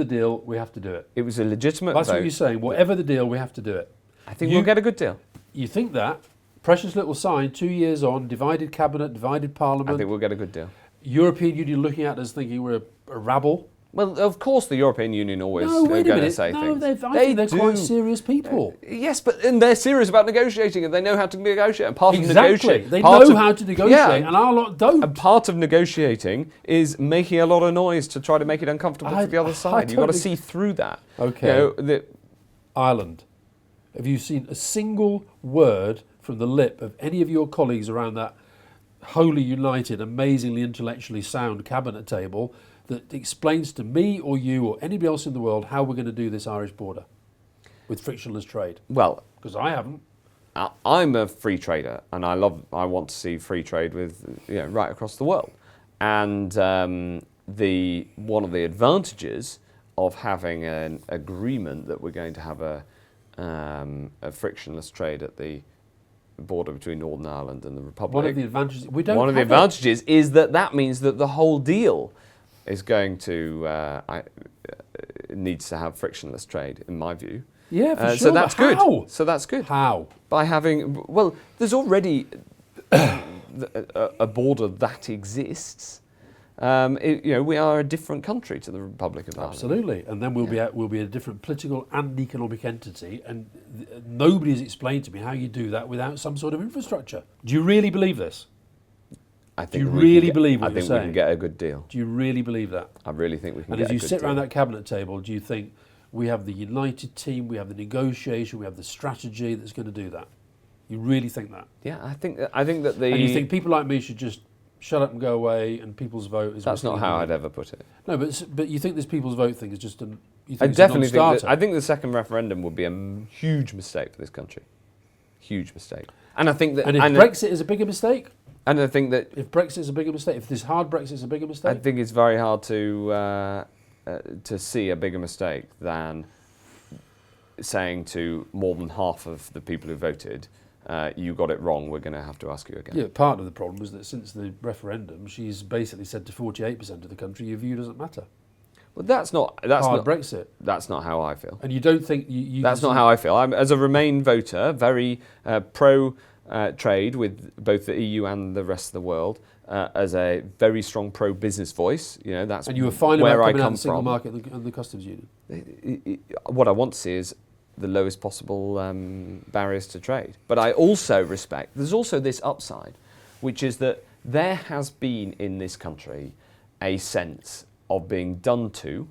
deal, we have to do it. It was a legitimate vote. That's what you're saying. Whatever the deal, we have to do it. I think we'll get a good deal. You think that? Precious little sign, 2 years on, divided cabinet, divided parliament. I think we'll get a good deal. European Union looking at us thinking we're a rabble. Well, of course, the European Union always going to say things. I think they're quite serious people. Yes, and they're serious about negotiating, and they know how to negotiate. And part of They know how to negotiate, and our lot don't. And part of negotiating is making a lot of noise to try to make it uncomfortable for the other side. You've got to see through that. Okay. Ireland. Have you seen a single word from the lip of any of your colleagues around that wholly united, amazingly intellectually sound cabinet table that explains to me or you or anybody else in the world how we're going to do this Irish border with frictionless trade? Well, because I haven't. I'm a free trader, and I want to see free trade with right across the world. And one of the advantages of having an agreement that we're going to have a frictionless trade at the border between Northern Ireland and the Republic. One of the advantages is that means that the whole deal is going to needs to have frictionless trade, in my view. Yeah, for sure. So that's but how? good. So that's good. How? By having, well, there's already a border that exists. We are a different country to the Republic of Ireland. Absolutely, and then we'll be a different political and economic entity, and nobody has explained to me how you do that without some sort of infrastructure. Do you really believe this? I think do you really believe what I you're think saying? we can get a good deal. Do you really believe that? I really think we can And get as a you good sit deal. around that cabinet table, do you think we have the united team, we have the negotiation, we have the strategy that's going to do that? You really think that? Yeah, I think that the... And you think people like me should just shut up and go away, and people's vote is... That's not how I'd ever put it. No, but you think this people's vote thing is just a... You think I it's definitely a think non-starter? I think the second referendum would be a huge mistake for this country. Huge mistake. And I think that... And if Brexit is a bigger mistake? And I think that... If Brexit is a bigger mistake, if this hard Brexit is a bigger mistake? I think it's very hard to see a bigger mistake than saying to more than half of the people who voted, you got it wrong, we're going to have to ask you again. Yeah, part of the problem is that since the referendum, she's basically said to 48% of the country, your view doesn't matter. But that's not Brexit. That's not how I feel. And you don't think you That's not how I feel. I'm, as a Remain voter, very pro trade with both the EU and the rest of the world. As a very strong pro-business voice, that's and you were fine where about I coming out come of the single from. market and the customs union. What I want to see is the lowest possible barriers to trade. But I also respect, there's also this upside, which is that there has been in this country a sense of being done to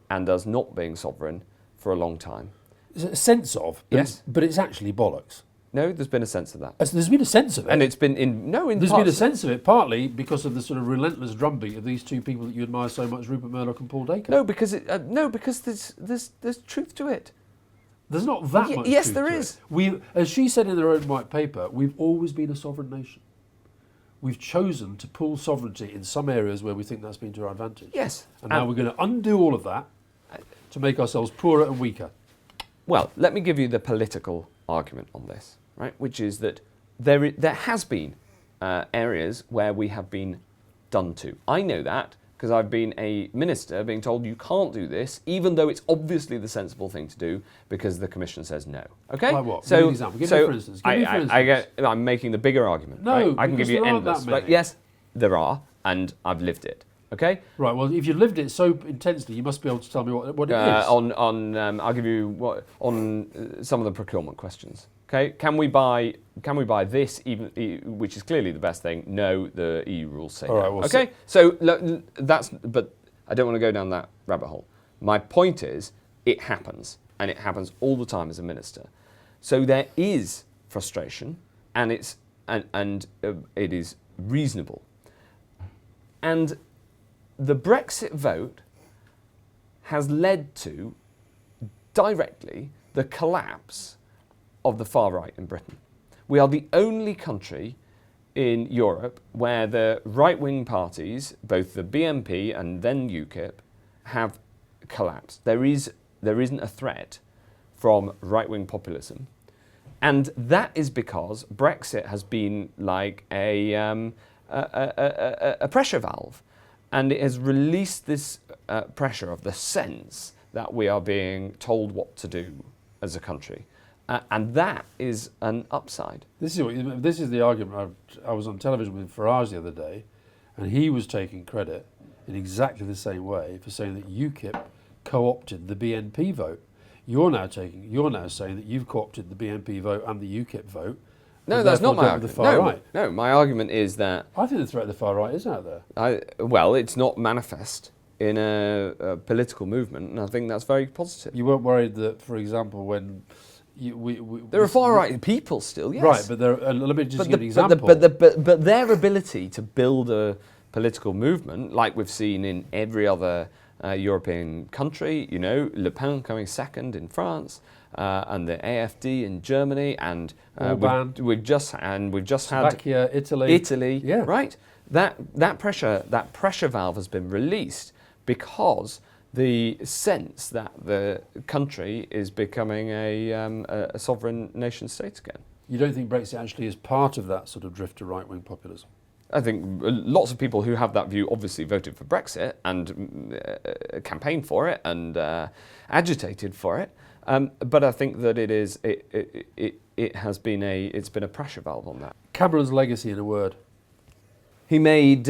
and us not being sovereign for a long time. A sense of? Yes. But it's actually bollocks. No, there's been a sense of that. There's been a sense of it. And it's been in There's parts, been a sense of it, partly because of the sort of relentless drumbeat of these two people that you admire so much, Rupert Murdoch and Paul Dacre. No, because there's truth to it. There's not that much yes, truth there to is. it. As she said in her own white paper, we've always been a sovereign nation. We've chosen to pull sovereignty in some areas where we think that's been to our advantage. Yes. And now we're going to undo all of that to make ourselves poorer and weaker. Well, let me give you the political argument on this, right? Which is that there has been areas where we have been done to. I know that because I've been a minister being told you can't do this, even though it's obviously the sensible thing to do because the Commission says no. Okay? Like what? So, Give me an example. Give me for instance. I'm making the bigger argument. No, right? I can because give you there aren't endless. that But many. yes, there are, and I've lived it. Okay? Right, well, if you've lived it so intensely, you must be able to tell me what it is. I'll give you on some of the procurement questions. Okay, can we buy this even, which is clearly the best thing? No, the EU rules say All no. right, well, okay, so but I don't want to go down that rabbit hole. My point is, it happens, and it happens all the time as a minister. So there is frustration, and it is reasonable. And the Brexit vote has led to directly the collapse of the far right in Britain. We are the only country in Europe where the right-wing parties, both the BNP and then UKIP, have collapsed. There isn't a threat from right-wing populism, and that is because Brexit has been like a pressure valve, and it has released this pressure of the sense that we are being told what to do as a country. And that is an upside. This is the argument. I was on television with Farage the other day, and he was taking credit in exactly the same way for saying that UKIP co-opted the BNP vote. You're now saying that you've co-opted the BNP vote and the UKIP vote. No, that's not my argument. argument. The far right. No, my argument is that I think the threat of the far right is out there. well, it's not manifest in a political movement, and I think that's very positive. You weren't worried that, for example, when there are far right people still, yes. Right, but let me just give an example. But their ability to build a political movement, like we've seen in every other European country, Le Pen coming second in France, and the AfD in Germany, and we've just Slovakia, had Italy, yeah. Right. That pressure valve has been released because the sense that the country is becoming a sovereign nation state again. You don't think Brexit actually is part of that sort of drift to right-wing populism? I think lots of people who have that view obviously voted for Brexit and campaigned for it and agitated for it. But I think that it's been a pressure valve on that. Cameron's legacy in a word. He made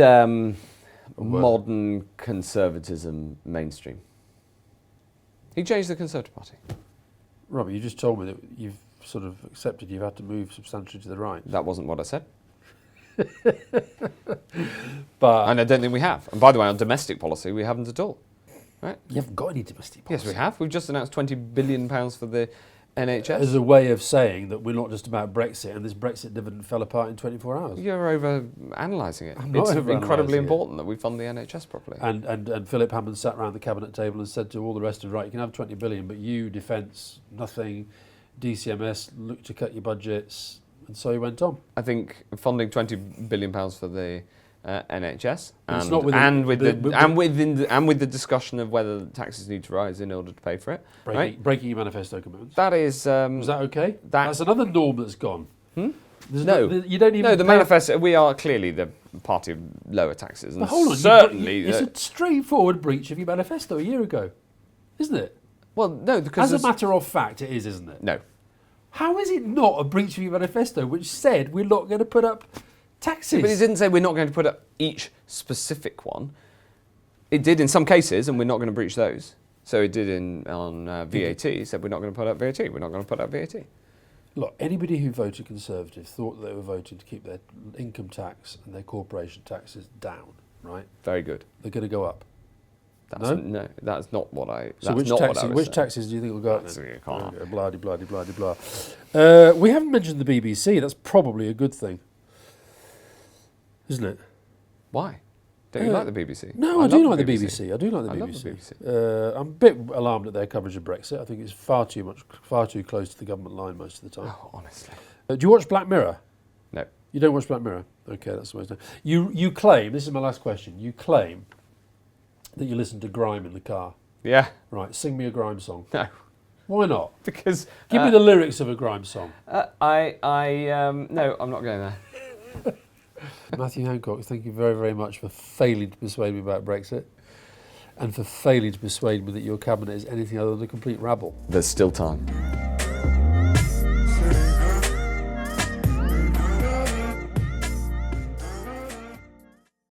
modern conservatism mainstream. He changed the Conservative Party. Robert, you just told me that you've sort of accepted you've had to move substantially to the right. That wasn't what I said. But And I don't think we have. And by the way, on domestic policy, we haven't at all. Right? you haven't got any domestic policy. Yes, we have. We've just announced £20 billion for the NHS. As a way of saying that we're not just about Brexit, and this Brexit dividend fell apart in 24 hours. You're over-analysing it. I'm not It's over-analysing incredibly it. important that we fund the NHS properly. And Philip Hammond sat round the cabinet table and said to all the rest of right, you can have 20 billion, but you, defence, nothing, DCMS, look to cut your budgets, and so he went on. I think funding £20 billion for the NHS, But it's and, not within- and, with but- the, but- and, within the, and with the discussion of whether taxes need to rise in order to pay for it. Breaking your manifesto commitments. That is... Was that okay? That's another norm that's gone. Hmm? No, you don't even. No, the pay- manifesto, we are clearly the party of lower taxes. And But hold on, certainly... it's a straightforward breach of your manifesto a year ago, isn't it? well, no, because... As a matter of fact, it is, isn't it? No. How is it not a breach of your manifesto which said we're not going to put up taxes? But it didn't say we're not going to put up each specific one. It did in some cases, and we're not going to breach those. So it did on VAT. It said we're not going to put up VAT. We're not going to put up VAT. Look, anybody who voted Conservative thought they were voting to keep their income tax and their corporation taxes down, right? Very good. They're going to go up. No, that's not what I. So that's not what I was which saying. taxes do you think will go up? That's- then? you can't. Okay, blah, de, blah, de, blah, de, blah. We haven't mentioned the BBC. That's probably a good thing, isn't it? Why? Don't you like the BBC? No, I do like the BBC. I do like the I love BBC. the BBC. I'm a bit alarmed at their coverage of Brexit. I think it's far too close to the government line most of the time. Oh, honestly. Do you watch Black Mirror? No. You don't watch Black Mirror? Okay, that's the way to know. You claim, this is my last question, you claim that you listen to grime in the car. Yeah. Right, sing me a grime song. No. Why not? Because Give me the lyrics of a grime song. no, I'm not going there. Matthew Hancock, thank you very, very much for failing to persuade me about Brexit and for failing to persuade me that your cabinet is anything other than a complete rabble. There's still time.